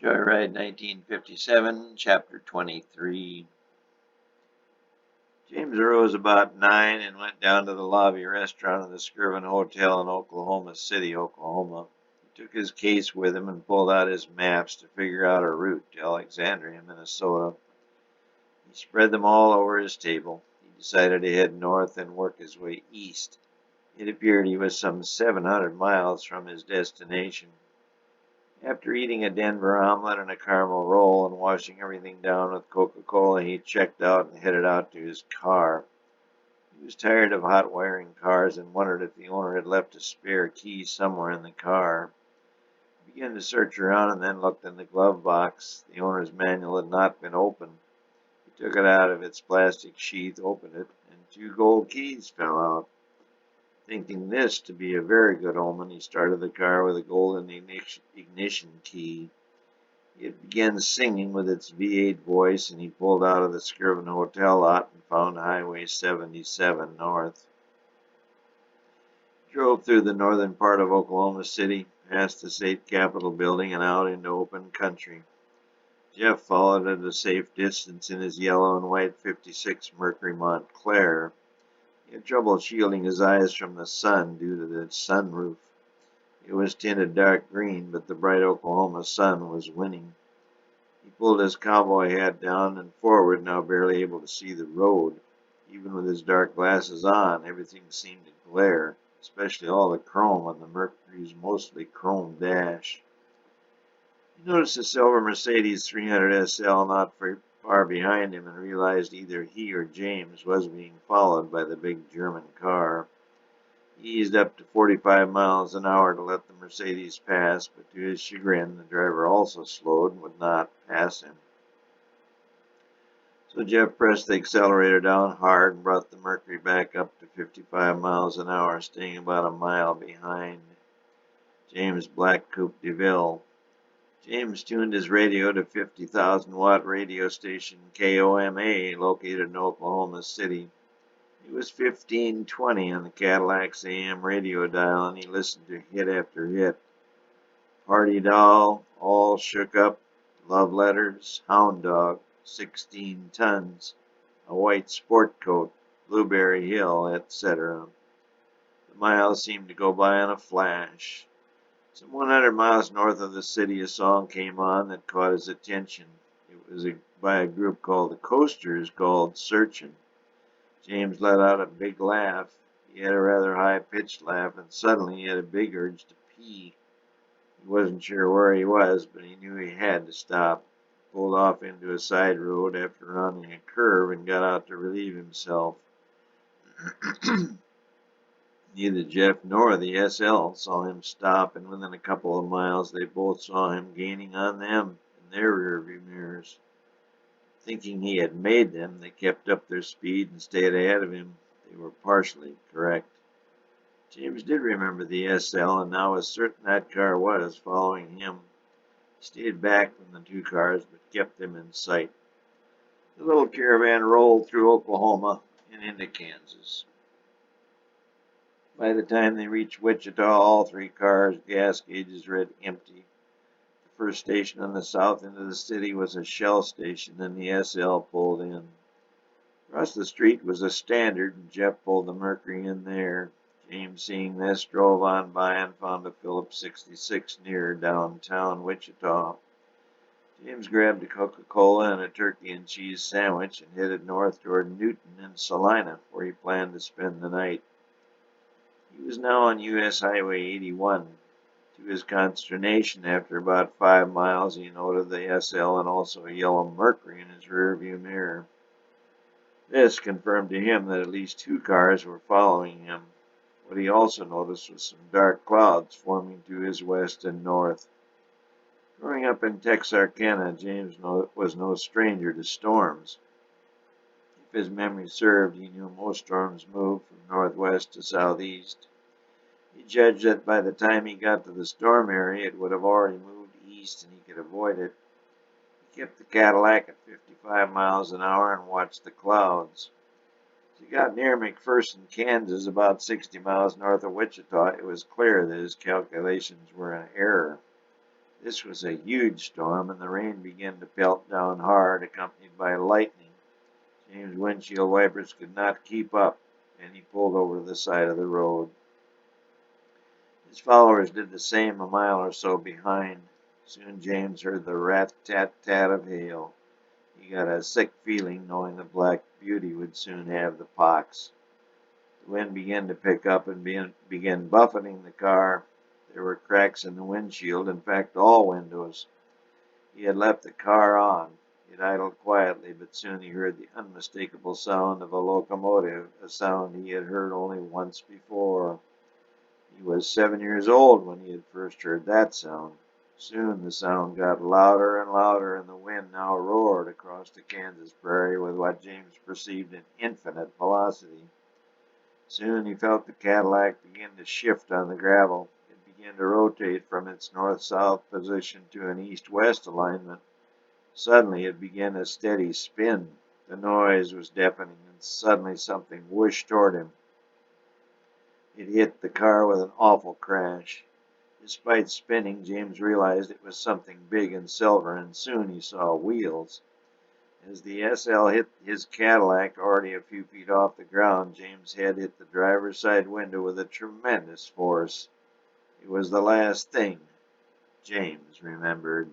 Joyride 1957, Chapter 23. James arose about 9 and went down to the lobby restaurant of the Skirvin Hotel in Oklahoma City, Oklahoma. He took his case with him and pulled out his maps to figure out a route to Alexandria, Minnesota. He spread them all over his table. He decided to head north and work his way east. It appeared he was some 700 miles from his destination. After eating a Denver omelet and a caramel roll and washing everything down with Coca-Cola, he checked out and headed out to his car. He was tired of hot wiring cars and wondered if the owner had left a spare key somewhere in the car. He began to search around and then looked in the glove box. The owner's manual had not been opened. He took it out of its plastic sheath, opened it, and 2 gold keys fell out. Thinking this to be a very good omen, he started the car with a golden ignition key. It began singing with its V8 voice, and he pulled out of the Skirvin Hotel lot and found Highway 77 north. He drove through the northern part of Oklahoma City, past the state capitol building, and out into open country. Jeff followed at a safe distance in his yellow and white '56 Mercury Montclair. He had trouble shielding his eyes from the sun due to the sunroof. It was tinted dark green, but the bright Oklahoma sun was winning. He pulled his cowboy hat down and forward, now barely able to see the road. Even with his dark glasses on, everything seemed to glare, especially all the chrome on the Mercury's mostly chrome dash. He noticed a silver Mercedes 300 SL not far behind him and realized either he or James was being followed by the big German car. He eased up to 45 miles an hour to let the Mercedes pass, but to his chagrin, the driver also slowed and would not pass him. So Jeff pressed the accelerator down hard and brought the Mercury back up to 55 miles an hour, staying about a mile behind James' black Coupe de Ville. James tuned his radio to 50,000-watt radio station KOMA, located in Oklahoma City. It was 1520 on the Cadillac's AM radio dial, and he listened to hit after hit. Party Doll, All Shook Up, Love Letters, Hound Dog, 16 Tons, A White Sport Coat, Blueberry Hill, etc. The miles seemed to go by in a flash. Some 100 miles north of the city, a song came on that caught his attention. It was by a group called the Coasters, called Searchin'. James let out a big laugh. He had a rather high-pitched laugh, and suddenly he had a big urge to pee. He wasn't sure where he was, but he knew he had to stop. He pulled off into a side road after rounding a curve and got out to relieve himself. Neither Jeff nor the SL saw him stop, and within a couple of miles they both saw him gaining on them in their rearview mirrors. Thinking he had made them, they kept up their speed and stayed ahead of him. They were partially correct. James did remember the SL, and now was certain that car was following him. He stayed back from the 2 cars, but kept them in sight. The little caravan rolled through Oklahoma and into Kansas. By the time they reached Wichita, all 3 cars' gas gauges read empty. The first station on the south end of the city was a Shell station, and the SL pulled in. Across the street was a Standard, and Jeff pulled the Mercury in there. James, seeing this, drove on by and found a Phillips 66 near downtown Wichita. James grabbed a Coca-Cola and a turkey and cheese sandwich and headed north toward Newton and Salina, where he planned to spend the night. He was now on U.S. Highway 81. To his consternation, after about 5 miles, he noted the SL and also a yellow Mercury in his rearview mirror. This confirmed to him that at least 2 cars were following him. What he also noticed was some dark clouds forming to his west and north. Growing up in Texarkana, James was no stranger to storms. If his memory served, he knew most storms moved from northwest to southeast. He judged that by the time he got to the storm area, it would have already moved east and he could avoid it. He kept the Cadillac at 55 miles an hour and watched the clouds. As he got near McPherson, Kansas, about 60 miles north of Wichita, it was clear that his calculations were in error. This was a huge storm, and the rain began to pelt down hard, accompanied by lightning. James' windshield wipers could not keep up, and he pulled over to the side of the road. His followers did the same a mile or so behind. Soon James heard the rat-tat-tat of hail. He got a sick feeling knowing the Black Beauty would soon have the pox. The wind began to pick up and began buffeting the car. There were cracks in the windshield, in fact all windows. He had left the car on. It idled quietly, but soon he heard the unmistakable sound of a locomotive, a sound he had heard only once before. He was 7 years old when he had first heard that sound. Soon the sound got louder and louder, and the wind now roared across the Kansas prairie with what James perceived an infinite velocity. Soon he felt the Cadillac begin to shift on the gravel. It began to rotate from its north-south position to an east-west alignment. Suddenly it began a steady spin. The noise was deafening, and suddenly something whooshed toward him. It hit the car with an awful crash. Despite spinning, James realized it was something big and silver, and soon he saw wheels. As the SL hit his Cadillac, already a few feet off the ground, James' head hit the driver's side window with a tremendous force. It was the last thing James remembered.